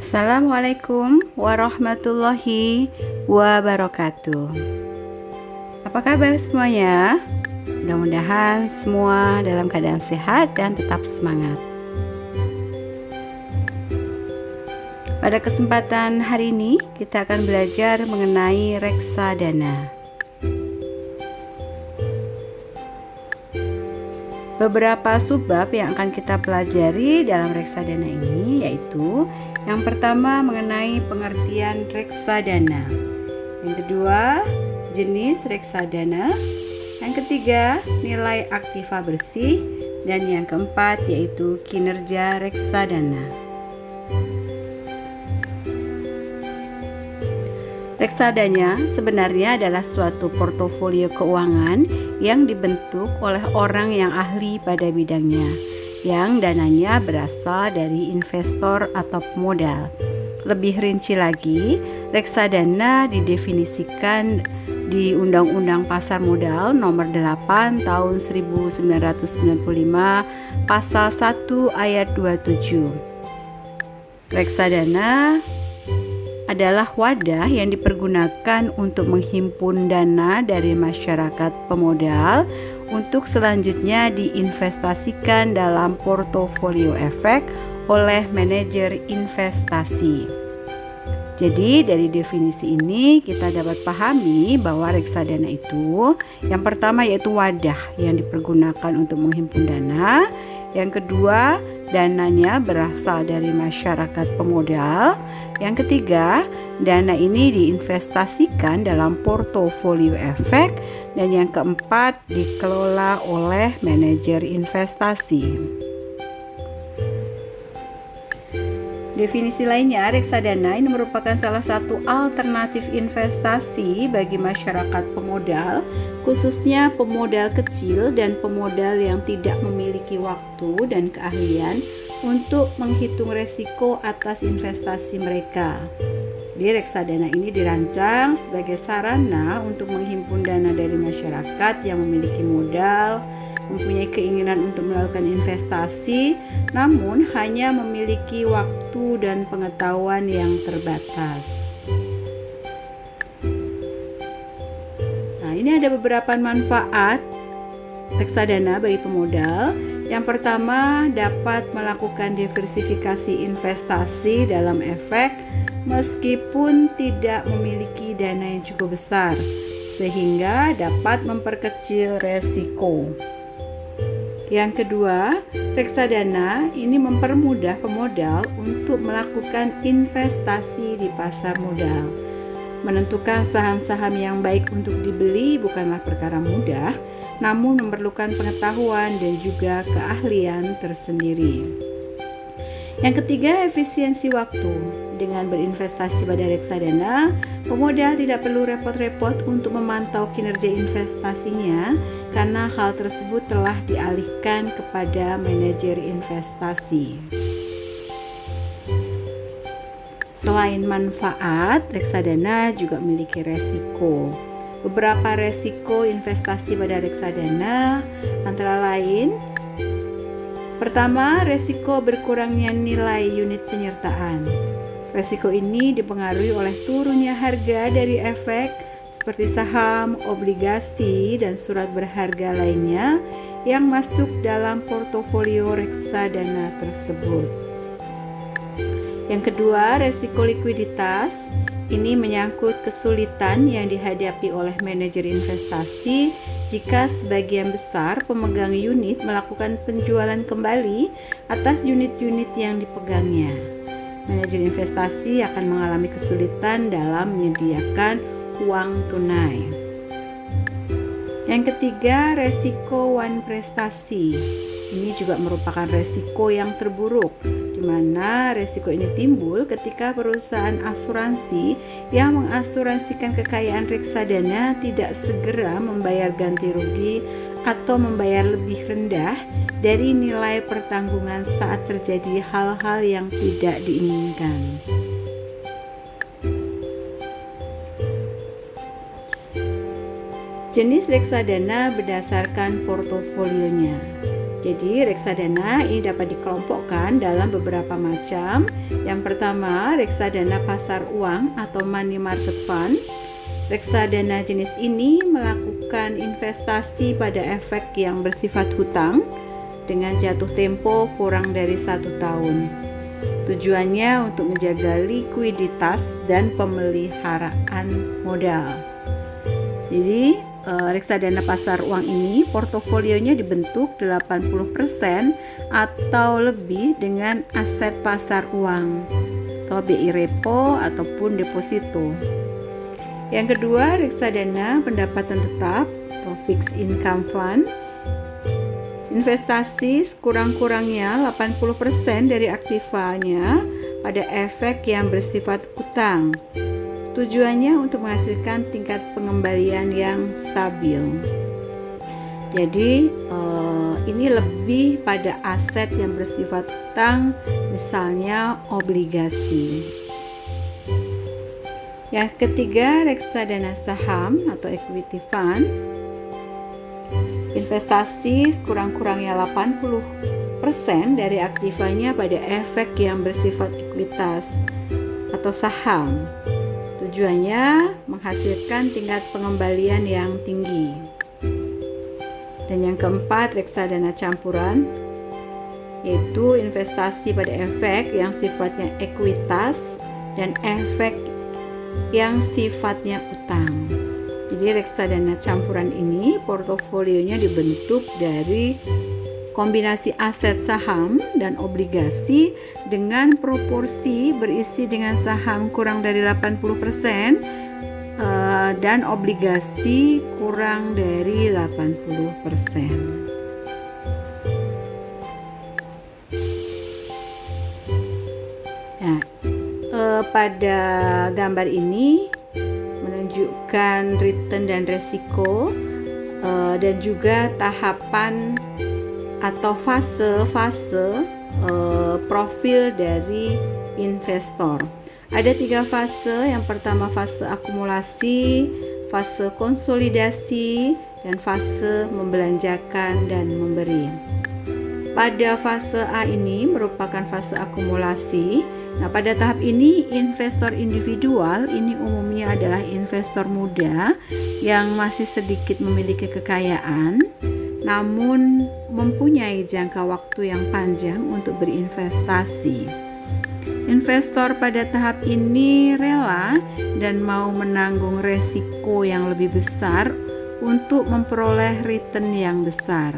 Assalamualaikum warahmatullahi wabarakatuh. Apa kabar semuanya? Mudah-mudahan semua dalam keadaan sehat dan tetap semangat. Pada kesempatan hari ini kita akan belajar mengenai reksadana. Beberapa subbab yang akan kita pelajari dalam reksadana ini yaitu yang pertama mengenai pengertian reksadana, yang kedua jenis reksadana, yang ketiga nilai aktiva bersih, dan yang keempat yaitu kinerja reksadana. Reksadana sebenarnya adalah suatu portofolio keuangan yang dibentuk oleh orang yang ahli pada bidangnya, yang dananya berasal dari investor atau pemodal. Lebih rinci lagi, reksadana didefinisikan di Undang-Undang Pasar Modal Nomor 8 Tahun 1995 Pasal 1 Ayat 27. Reksadana adalah wadah yang dipergunakan untuk menghimpun dana dari masyarakat pemodal untuk selanjutnya diinvestasikan dalam portofolio efek oleh manajer investasi. Jadi dari definisi ini kita dapat pahami bahwa reksadana itu yang pertama yaitu wadah yang dipergunakan untuk menghimpun dana. Yang kedua, dananya berasal dari masyarakat pemodal. Yang ketiga, dana ini diinvestasikan dalam portofolio efek. Dan yang keempat, dikelola oleh manajer investasi. Definisi lainnya, reksadana ini merupakan salah satu alternatif investasi bagi masyarakat pemodal, khususnya pemodal kecil dan pemodal yang tidak memiliki waktu dan keahlian untuk menghitung resiko atas investasi mereka. Di reksadana ini dirancang sebagai sarana untuk menghimpun dana dari masyarakat yang memiliki modal, mempunyai keinginan untuk melakukan investasi, namun hanya memiliki waktu dan pengetahuan yang terbatas. Nah, ini ada beberapa manfaat reksadana bagi pemodal. Yang pertama, dapat melakukan diversifikasi investasi dalam efek meskipun tidak memiliki dana yang cukup besar, sehingga dapat memperkecil resiko. Yang kedua, reksadana ini mempermudah pemodal untuk melakukan investasi di pasar modal. Menentukan saham-saham yang baik untuk dibeli bukanlah perkara mudah, namun memerlukan pengetahuan dan juga keahlian tersendiri. Yang ketiga, efisiensi waktu. Dengan berinvestasi pada reksadana, pemodal tidak perlu repot-repot untuk memantau kinerja investasinya karena hal tersebut telah dialihkan kepada manajer investasi. Selain manfaat, reksadana juga memiliki resiko. Beberapa resiko investasi pada reksadana antara lain: pertama, resiko berkurangnya nilai unit penyertaan. Resiko ini dipengaruhi oleh turunnya harga dari efek seperti saham, obligasi, dan surat berharga lainnya yang masuk dalam portofolio reksadana tersebut. Yang kedua, resiko likuiditas. Ini menyangkut kesulitan yang dihadapi oleh manajer investasi jika sebagian besar pemegang unit melakukan penjualan kembali atas unit-unit yang dipegangnya. Manajer investasi akan mengalami kesulitan dalam menyediakan uang tunai. Yang ketiga, resiko wan prestasi. Ini juga merupakan resiko yang terburuk, di mana resiko ini timbul ketika perusahaan asuransi yang mengasuransikan kekayaan reksadana tidak segera membayar ganti rugi atau membayar lebih rendah dari nilai pertanggungan saat terjadi hal-hal yang tidak diinginkan. Jenis reksadana berdasarkan portofolionya. Jadi reksadana ini dapat dikelompokkan dalam beberapa macam. Yang pertama, reksadana pasar uang atau money market fund. Reksadana jenis ini melakukan investasi pada efek yang bersifat hutang dengan jatuh tempo kurang dari 1 tahun. Tujuannya untuk menjaga likuiditas dan pemeliharaan modal. Jadi reksadana pasar uang ini portofolionya dibentuk 80% atau lebih dengan aset pasar uang atau BI repo ataupun deposito. Yang kedua, reksadana pendapatan tetap atau fixed income fund. Investasi sekurang-kurangnya 80% dari aktivanya pada efek yang bersifat utang. Tujuannya untuk menghasilkan tingkat pengembalian yang stabil. Jadi ini lebih pada aset yang bersifat utang, misalnya obligasi. Yang ketiga, reksadana saham atau equity fund. Investasi sekurang-kurangnya 80% dari aktivanya pada efek yang bersifat ekuitas atau saham. Tujuannya menghasilkan tingkat pengembalian yang tinggi. Dan yang keempat, reksadana campuran, yaitu investasi pada efek yang sifatnya ekuitas dan efek yang sifatnya utang. Jadi reksadana campuran ini portofolionya dibentuk dari kombinasi aset saham dan obligasi dengan proporsi berisi dengan saham kurang dari 80% dan obligasi kurang dari 80%. Nah, pada gambar ini menunjukkan return dan resiko dan juga tahapan atau fase-fase profil dari investor. Ada 3 fase. Yang pertama fase akumulasi, fase konsolidasi, dan fase membelanjakan dan memberi. Pada fase A ini merupakan fase akumulasi. Nah, pada tahap ini investor individual ini umumnya adalah investor muda yang masih sedikit memiliki kekayaan, namun mempunyai jangka waktu yang panjang untuk berinvestasi. Investor pada tahap ini rela dan mau menanggung resiko yang lebih besar untuk memperoleh return yang besar.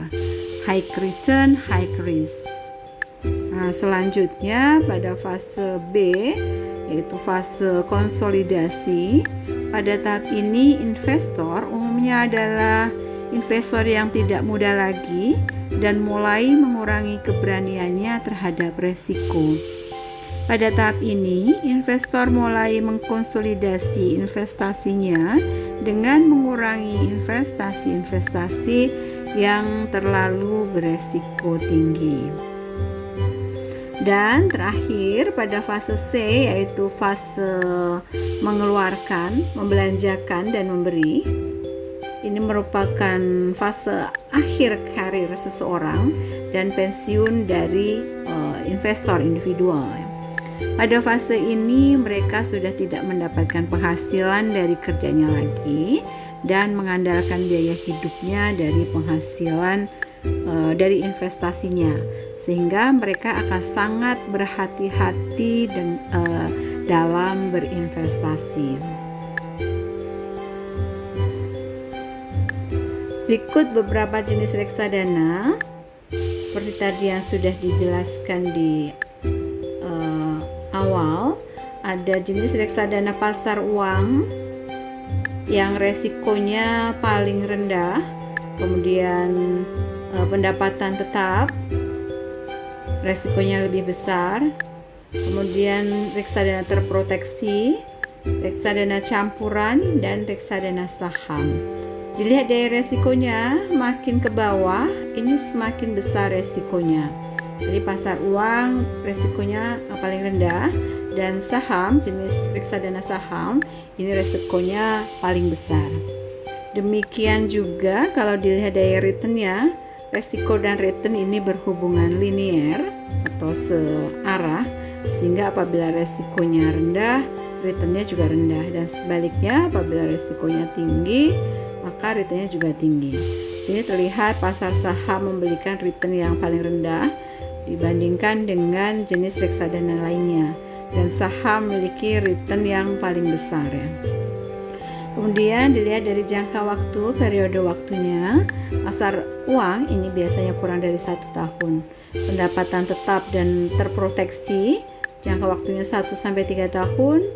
High return, high risk. Nah, selanjutnya pada fase B, yaitu fase konsolidasi. Pada tahap ini investor umumnya adalah investor yang tidak muda lagi dan mulai mengurangi keberaniannya terhadap resiko. Pada tahap ini, investor mulai mengkonsolidasi investasinya dengan mengurangi investasi-investasi yang terlalu beresiko tinggi. Dan terakhir pada fase C, yaitu fase mengeluarkan, membelanjakan, dan memberi. Ini merupakan fase akhir karir seseorang dan pensiun dari investor individual. Pada fase ini mereka sudah tidak mendapatkan penghasilan dari kerjanya lagi dan mengandalkan biaya hidupnya dari penghasilan dari investasinya, sehingga mereka akan sangat berhati-hati dalam berinvestasi. Berikut beberapa jenis reksadana seperti tadi yang sudah dijelaskan di awal. Ada jenis reksadana pasar uang yang resikonya paling rendah, kemudian pendapatan tetap resikonya lebih besar, kemudian reksadana terproteksi, reksadana campuran, dan reksadana saham. Dilihat dari resikonya, makin ke bawah ini semakin besar resikonya. Jadi pasar uang resikonya paling rendah, dan saham, jenis reksadana saham ini resikonya paling besar. Demikian juga kalau dilihat dari returnnya, resiko dan return ini berhubungan linier atau searah, sehingga apabila resikonya rendah, returnnya juga rendah, dan sebaliknya apabila resikonya tinggi, maka returnnya juga tinggi. Sini terlihat pasar saham memberikan return yang paling rendah dibandingkan dengan jenis reksadana lainnya, dan saham memiliki return yang paling besar ya. Kemudian dilihat dari jangka waktu, periode waktunya, pasar uang ini biasanya kurang dari 1 tahun. Pendapatan tetap dan terproteksi, jangka waktunya 1-3 tahun.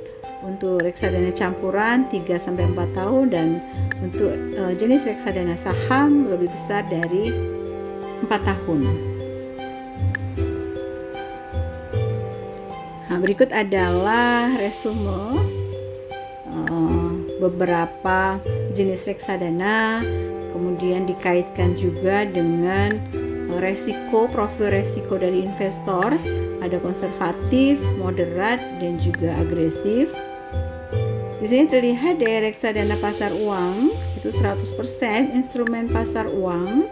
Untuk reksadana campuran 3-4 tahun, dan untuk jenis reksadana saham lebih besar dari 4 tahun. Nah, berikut adalah resume beberapa jenis reksadana, kemudian dikaitkan juga dengan resiko, profil resiko dari investor. Ada konservatif, moderat, dan juga agresif. Di sini terlihat dari reksadana pasar uang itu 100% instrumen pasar uang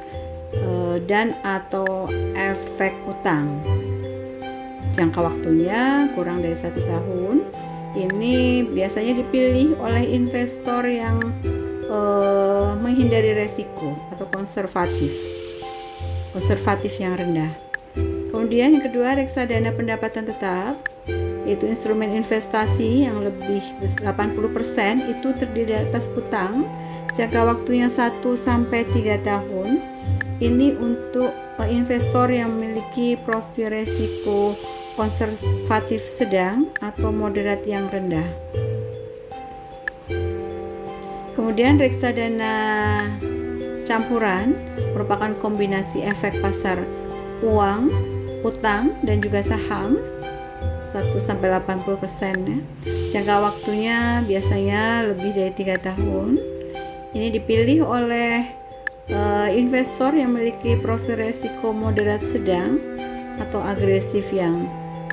dan atau efek utang. Jangka waktunya kurang dari 1 tahun. Ini biasanya dipilih oleh investor yang menghindari resiko atau konservatif yang rendah. Kemudian yang kedua, reksadana pendapatan tetap, yaitu instrumen investasi yang lebih 80% itu terdiri atas utang, jangka waktunya 1-3 tahun. Ini untuk investor yang memiliki profil resiko konservatif sedang atau moderat yang rendah. Kemudian reksadana campuran merupakan kombinasi efek pasar uang, utang, dan juga saham 1-80% ya. Jangka waktunya biasanya lebih dari 3 tahun. Ini dipilih oleh investor yang memiliki profil resiko moderat sedang atau agresif yang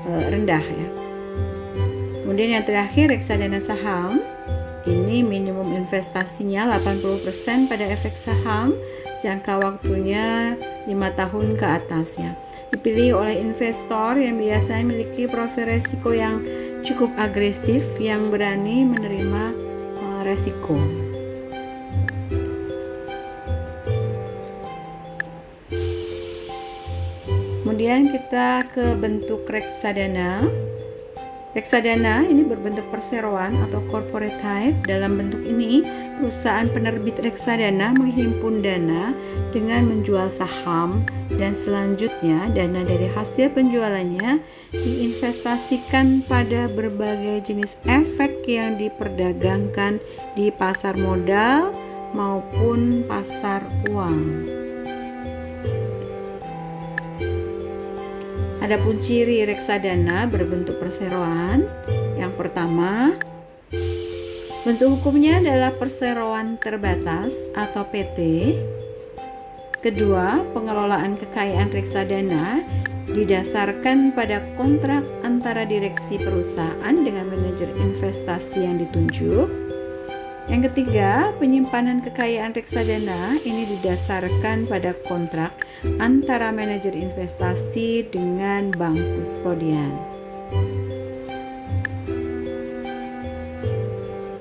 rendah ya. Kemudian yang terakhir, reksadana saham. Ini minimum investasinya 80% pada efek saham, jangka waktunya 5 tahun ke atas ya. Dipilih oleh investor yang biasanya memiliki profil resiko yang cukup agresif, yang berani menerima resiko. Kemudian kita ke bentuk reksadana. Reksadana ini berbentuk perseroan atau corporate type. Dalam bentuk ini, perusahaan penerbit reksadana menghimpun dana dengan menjual saham, dan selanjutnya dana dari hasil penjualannya diinvestasikan pada berbagai jenis efek yang diperdagangkan di pasar modal maupun pasar uang. Adapun ciri reksadana berbentuk perseroan, yang pertama, bentuk hukumnya adalah perseroan terbatas atau PT. Kedua, pengelolaan kekayaan reksadana didasarkan pada kontrak antara direksi perusahaan dengan manajer investasi yang ditunjuk. Yang ketiga, penyimpanan kekayaan reksadana ini didasarkan pada kontrak antara manajer investasi dengan bank kustodian.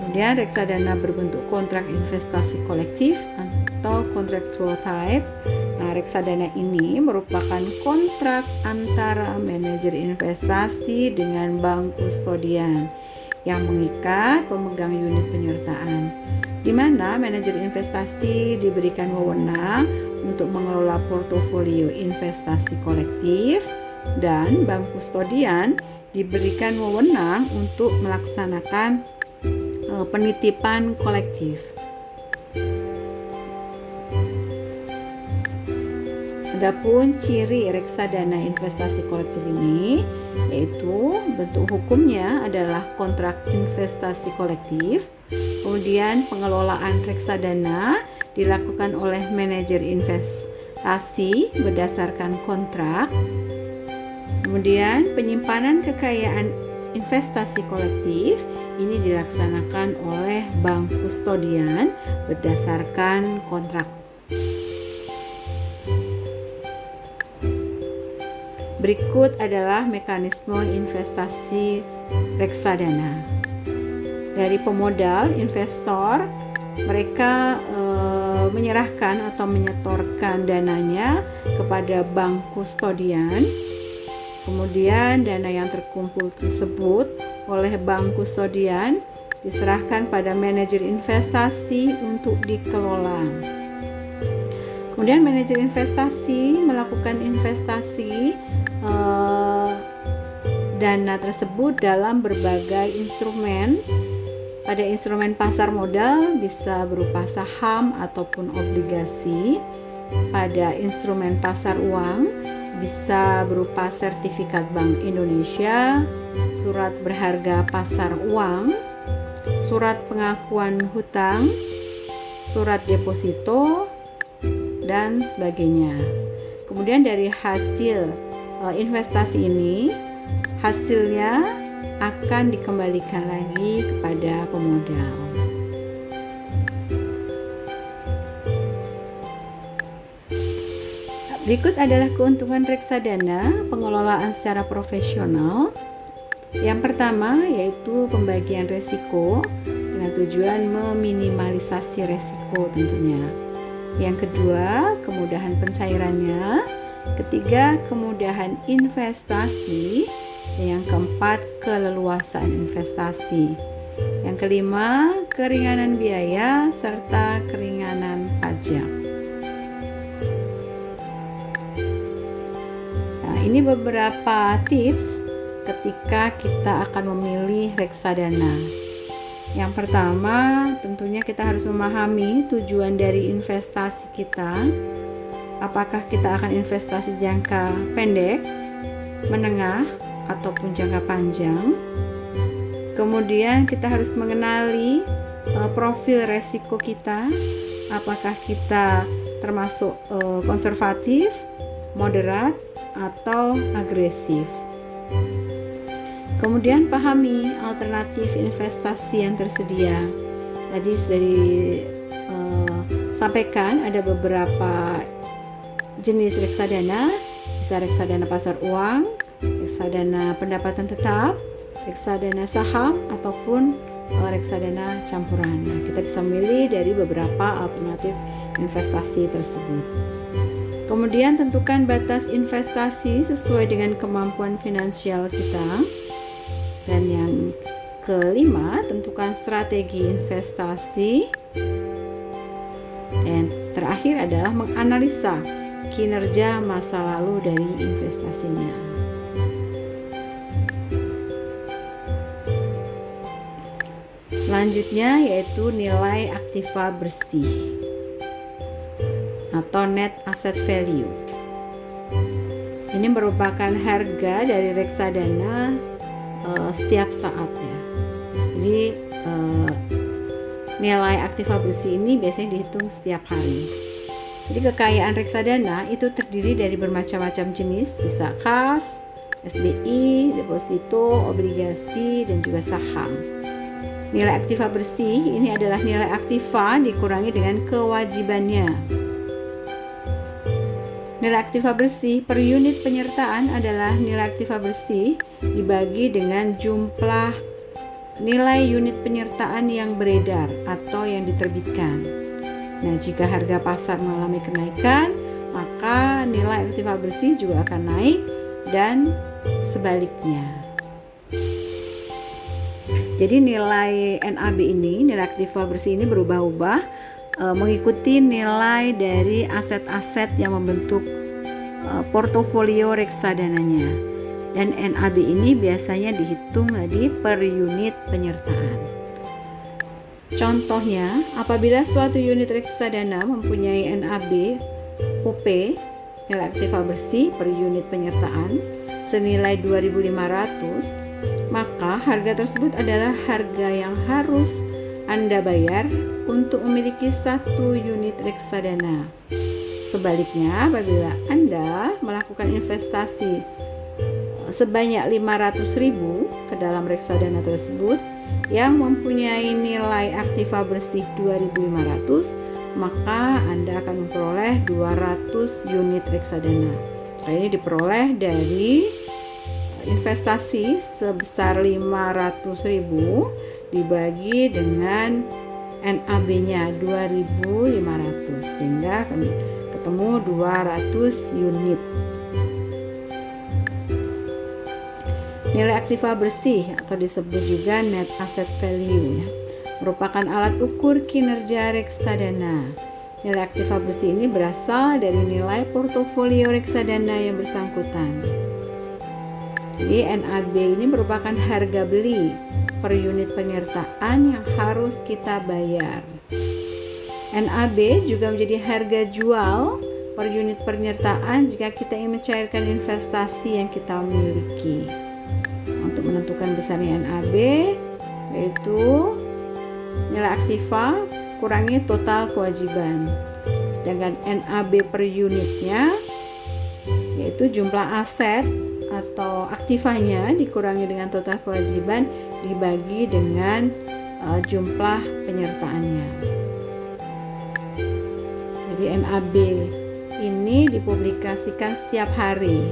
Kemudian reksadana berbentuk kontrak investasi kolektif atau contractual type. Nah, reksadana ini merupakan kontrak antara manajer investasi dengan bank kustodian yang mengikat pemegang unit penyertaan, di mana manajer investasi diberikan wewenang untuk mengelola portofolio investasi kolektif, dan bank kustodian diberikan wewenang untuk melaksanakan penitipan kolektif. Adapun ciri reksadana investasi kolektif ini, yaitu bentuk hukumnya adalah kontrak investasi kolektif. Kemudian pengelolaan reksadana dilakukan oleh manajer investasi berdasarkan kontrak. Kemudian penyimpanan kekayaan investasi kolektif ini dilaksanakan oleh bank kustodian berdasarkan kontrak. Berikut adalah mekanisme investasi reksadana. Dari pemodal, investor, mereka menyerahkan atau menyetorkan dananya kepada bank kustodian. Kemudian dana yang terkumpul tersebut oleh bank kustodian diserahkan pada manajer investasi untuk dikelola. Kemudian manajer investasi melakukan investasi dana tersebut dalam berbagai instrumen. Pada instrumen pasar modal bisa berupa saham ataupun obligasi. Pada instrumen pasar uang bisa berupa sertifikat Bank Indonesia, surat berharga pasar uang, surat pengakuan hutang, surat deposito, dan sebagainya. Kemudian dari hasil investasi ini, hasilnya akan dikembalikan lagi kepada pemodal. Berikut adalah keuntungan reksadana pengelolaan secara profesional. Yang pertama yaitu pembagian risiko dengan tujuan meminimalisasi risiko tentunya. Yang kedua, kemudahan pencairannya. Ketiga, kemudahan investasi. Dan yang keempat, keleluasaan investasi. Yang kelima, keringanan biaya serta keringanan pajak. Nah, ini beberapa tips ketika kita akan memilih reksadana. Yang pertama, tentunya kita harus memahami tujuan dari investasi kita. Apakah kita akan investasi jangka pendek, menengah, ataupun jangka panjang. Kemudian kita harus mengenali profil resiko kita. Apakah kita termasuk konservatif, moderat, atau agresif. Kemudian pahami alternatif investasi yang tersedia. Tadi sudah disampaikan ada beberapa jenis reksadana, bisa reksadana pasar uang, reksadana pendapatan tetap, reksadana saham, ataupun reksadana campuran. Nah, kita bisa memilih dari beberapa alternatif investasi tersebut. Kemudian tentukan batas investasi sesuai dengan kemampuan finansial kita. Dan yang kelima, tentukan strategi investasi. Dan terakhir adalah menganalisa kinerja masa lalu dari investasinya. Selanjutnya yaitu nilai aktiva bersih atau net asset value. Ini merupakan harga dari reksadana setiap saat ya. Jadi nilai aktiva bersih ini biasanya dihitung setiap hari. Jadi kekayaan reksadana itu terdiri dari bermacam-macam jenis, bisa kas, SBI, deposito, obligasi, dan juga saham. Nilai aktiva bersih ini adalah nilai aktiva dikurangi dengan kewajibannya. Nilai aktiva bersih per unit penyertaan adalah nilai aktiva bersih dibagi dengan jumlah nilai unit penyertaan yang beredar atau yang diterbitkan. Nah, jika harga pasar mengalami kenaikan, maka nilai aktiva bersih juga akan naik dan sebaliknya. Jadi nilai NAB ini, nilai aktiva bersih ini berubah-ubah mengikuti nilai dari aset-aset yang membentuk portofolio reksadananya. Dan NAB ini biasanya dihitung tadi per unit penyertaan. Contohnya, apabila suatu unit reksadana mempunyai NAB UP, nilai aktiva bersih per unit penyertaan senilai 2.500, maka harga tersebut adalah harga yang harus Anda bayar untuk memiliki satu unit reksadana. Sebaliknya, apabila Anda melakukan investasi sebanyak 500.000 ke dalam reksadana tersebut yang mempunyai nilai aktiva bersih 2.500, maka Anda akan memperoleh 200 unit reksadana. maka ini diperoleh dari investasi sebesar 500.000 dibagi dengan NAB-nya 2.500, sehingga ketemu 200 unit. Nilai aktiva bersih atau disebut juga net asset value merupakan alat ukur kinerja reksadana. Nilai aktiva bersih ini berasal dari nilai portofolio reksadana yang bersangkutan. Jadi NAB ini merupakan harga beli per unit penyertaan yang harus kita bayar. NAB juga menjadi harga jual per unit penyertaan jika kita ingin mencairkan investasi yang kita miliki. Untuk menentukan besarnya NAB, yaitu nilai aktiva kurangi total kewajiban. Sedangkan NAB per unitnya yaitu jumlah aset atau aktivanya dikurangi dengan total kewajiban dibagi dengan jumlah penyertaannya. Jadi NAB ini dipublikasikan setiap hari,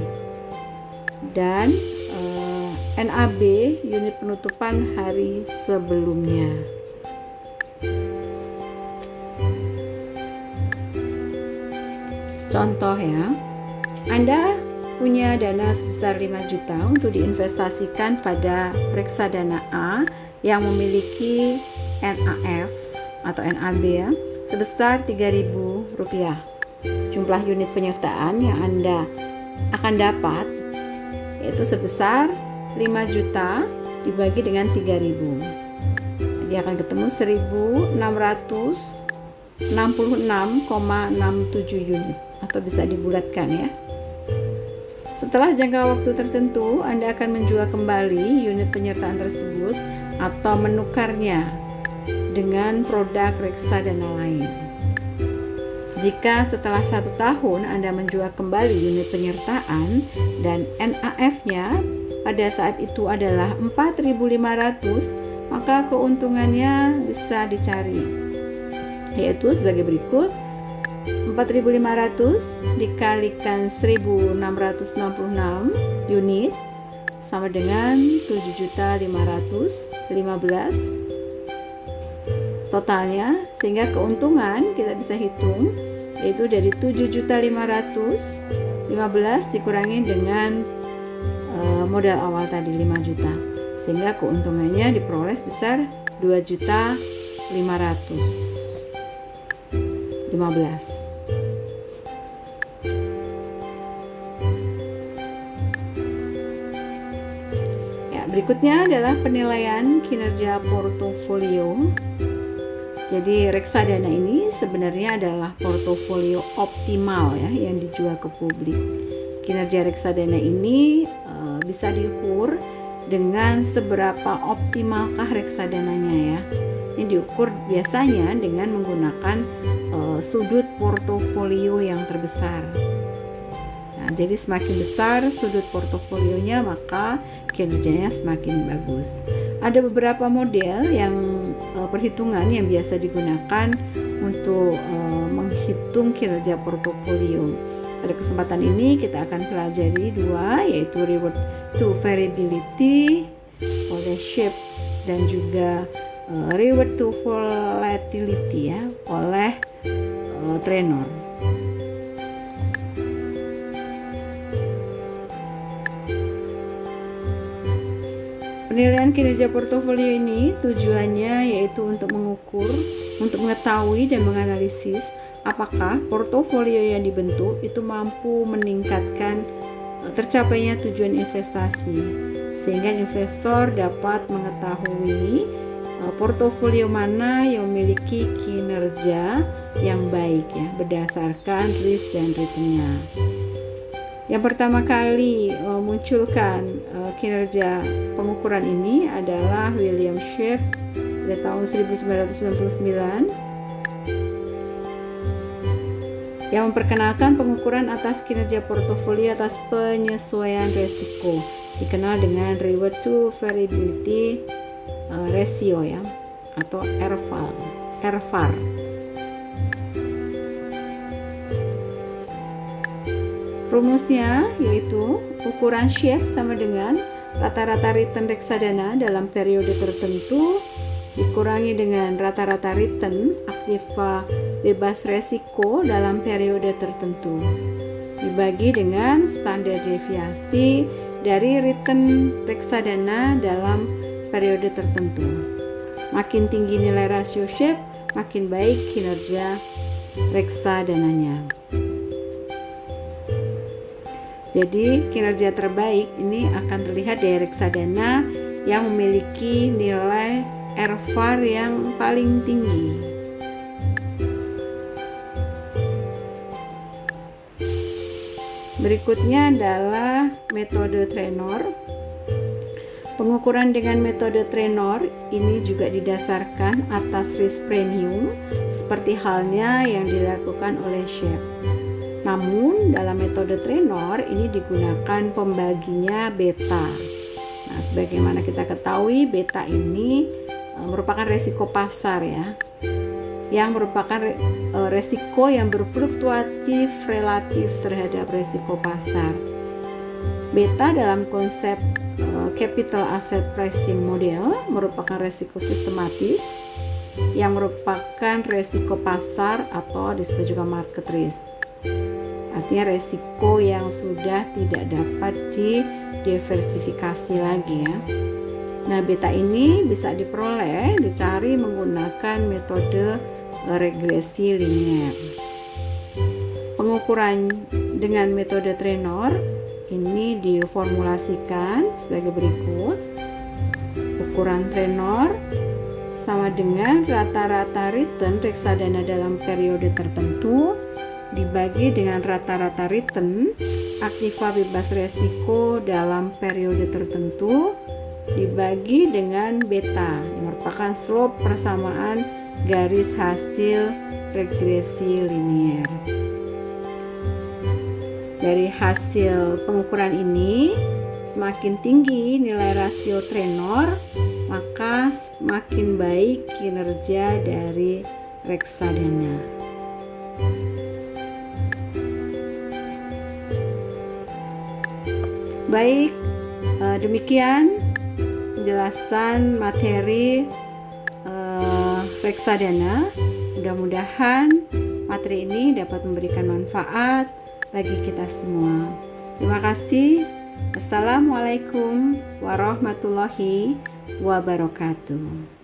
dan NAB unit penutupan hari sebelumnya. Contoh ya, Anda punya dana sebesar 5 juta untuk diinvestasikan pada reksadana A yang memiliki NAF atau NAB ya, sebesar Rp3.000. Jumlah unit penyertaan yang Anda akan dapat yaitu sebesar 5 juta dibagi dengan 3.000. Jadi akan ketemu 1.666,67 unit, atau bisa dibulatkan ya. Setelah jangka waktu tertentu, Anda akan menjual kembali unit penyertaan tersebut atau menukarnya dengan produk reksadana lain. Jika setelah 1 tahun Anda menjual kembali unit penyertaan dan NAF-nya pada saat itu adalah 4.500, maka keuntungannya bisa dicari, yaitu sebagai berikut. 4.500 dikalikan 1.666 unit sama dengan 7.515 totalnya, sehingga keuntungan kita bisa hitung yaitu dari 7.515 dikurangi dengan modal awal tadi 5 juta, sehingga keuntungannya diperoleh sebesar 2.515. Berikutnya adalah penilaian kinerja portofolio. Jadi reksadana ini sebenarnya adalah portofolio optimal ya yang dijual ke publik. Kinerja reksadana ini bisa diukur dengan seberapa optimalkah reksadananya ya. Ini diukur biasanya dengan menggunakan sudut portofolio yang terbesar. Nah, jadi semakin besar sudut portofolionya, maka kinerjanya semakin bagus. Ada beberapa model yang perhitungan yang biasa digunakan untuk menghitung kinerja portofolio. Pada kesempatan ini kita akan pelajari 2, yaitu reward to variability oleh Sharpe dan juga reward to volatility ya oleh Trenor. Penilaian kinerja portofolio ini tujuannya yaitu untuk mengukur, untuk mengetahui dan menganalisis apakah portofolio yang dibentuk itu mampu meningkatkan tercapainya tujuan investasi, sehingga investor dapat mengetahui portofolio mana yang memiliki kinerja yang baik ya berdasarkan risk dan return-nya. Yang pertama kali memunculkan kinerja pengukuran ini adalah William Sharpe pada tahun 1999 yang memperkenalkan pengukuran atas kinerja portofolio atas penyesuaian risiko, dikenal dengan reward to variability ratio ya atau RVAR. Rumusnya yaitu ukuran shape sama dengan rata-rata return reksadana dalam periode tertentu dikurangi dengan rata-rata return aktiva bebas resiko dalam periode tertentu dibagi dengan standar deviasi dari return reksadana dalam periode tertentu. Makin tinggi nilai rasio shape, makin baik kinerja reksadananya. Jadi kinerja terbaik ini akan terlihat dari reksadana yang memiliki nilai RVAR yang paling tinggi. Berikutnya adalah metode Trenor. Pengukuran dengan metode Trenor ini juga didasarkan atas risk premium seperti halnya yang dilakukan oleh Shape. Namun dalam metode Trenor ini digunakan pembaginya beta. Nah, sebagaimana kita ketahui beta ini merupakan resiko pasar ya, yang merupakan resiko yang berfluktuatif relatif terhadap resiko pasar. Beta dalam konsep capital asset pricing model merupakan resiko sistematis yang merupakan resiko pasar atau disebut juga market risk. Artinya resiko yang sudah tidak dapat didiversifikasi lagi ya. Nah, beta ini bisa dicari menggunakan metode regresi linear. Pengukuran dengan metode Trenor ini diformulasikan sebagai berikut. Ukuran Trenor sama dengan rata-rata return reksadana dalam periode tertentu dibagi dengan rata-rata return aktiva bebas resiko dalam periode tertentu dibagi dengan beta yang merupakan slope persamaan garis hasil regresi linear. Dari hasil pengukuran ini, semakin tinggi nilai rasio Trenor, maka semakin baik kinerja dari reksadana. Baik, demikian penjelasan materi reksadana. Mudah-mudahan materi ini dapat memberikan manfaat bagi kita semua. Terima kasih. Assalamualaikum warahmatullahi wabarakatuh.